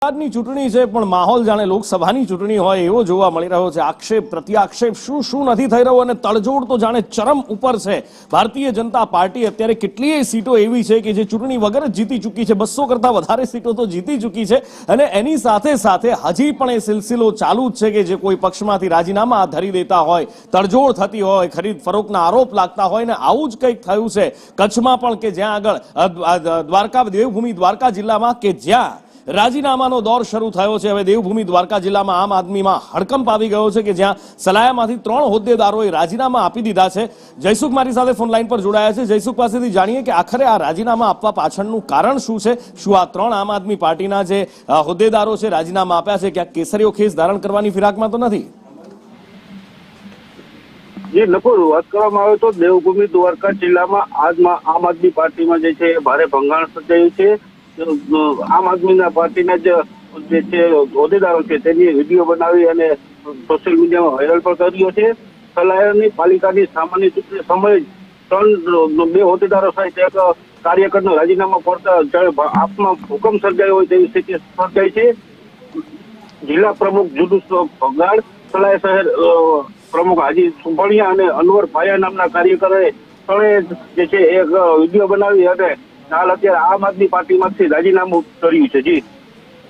ની ચૂંટણી છે પણ માહોલ જાણે લોકસભાની ચૂંટણી હોય એવો જોવા મળી રહ્યો છે। આક્ષેપ પ્રત્યાક્ષેપ શું નથી થઈ રહ્યો અને તડજોડ તો જાણે ચરમ ઉપર છે। ભારતીય જનતા પાર્ટી અત્યારે કેટલીય સીટો એવી છે કે જે ચૂંટણી વગર જ જીતી ચૂકી છે। 200 કરતા વધારે સીટો તો જીતી ચૂકી છે અને એની સાથે સાથે હજી પણ એ સિલસિલો ચાલુ જ છે કે જે કોઈ પક્ષમાંથી રાજીનામા ધરી દેતા હોય, તડજોડ થતી હોય, ખરીદ ફરોખના આરોપ લાગતા હોય ને આવું જ કંઈક થયું છે કચ્છમાં પણ કે જ્યાં આગળ દ્વારકા દેવભૂમિ દ્વારકા જિલ્લામાં કે જ્યાં રાજીનામાનો દોર શરૂ થયો છે। હવે દેવભૂમિ દ્વારકા જિલ્લામાં આમ આદમીમાં હડકંપ આવી ગયો છે કે જ્યાં સલાયામાંથી 3 હોદ્દેદારોએ રાજીનામા આપી દીધા છે। જયસુખ મારી સાથે ફોન લાઈન પર જોડાયા છે। જયસુખ પાસેથી જાણીએ કે આખરે આ રાજીનામા આપવા પાછળનું કારણ શું છે? શું આ 3 આમ આદમી પાર્ટીના જે હોદ્દેદારો છે રાજીનામા આપ્યા છે ક્યાંક કેસરીઓ ખેસ ધારણ કરવાની ફિરાકમાં તો નથી? જે નકુર વાત કરવામાં આવે તો દેવભૂમિ દ્વારકા જિલ્લામાં આમ આદમી પાર્ટીમાં જે છે ભારે ભંગાણ સર્જાયું છે। આમ આદમીના પાર્ટીના જે છે હોદ્દેદારો છે તેની વિડીયો બનાવી અને સોશિયલ મીડિયામાં વાયરલ પણ કર્યો છે। સલાયાની પાલિકાની સામાન્ય ચૂંટણી સમયે 2 હોદ્દેદારો સહિત એક કાર્યકરનું રાજીનામા પડતા આપમાં હુકમ સર્જાયો હોય તેવી સ્થિતિ સર્જાઈ છે। જિલ્લા પ્રમુખ જુલુસ ભગાડ, સલાયા શહેર પ્રમુખ હાજી સુંભણિયા અને અનવર ભાયા નામના કાર્યકરોએ જે છે એક વિડીયો બનાવી અને હાલ અત્યારે આમ આદમી પાર્ટીમાંથી રાજીનામું કર્યું છે। જી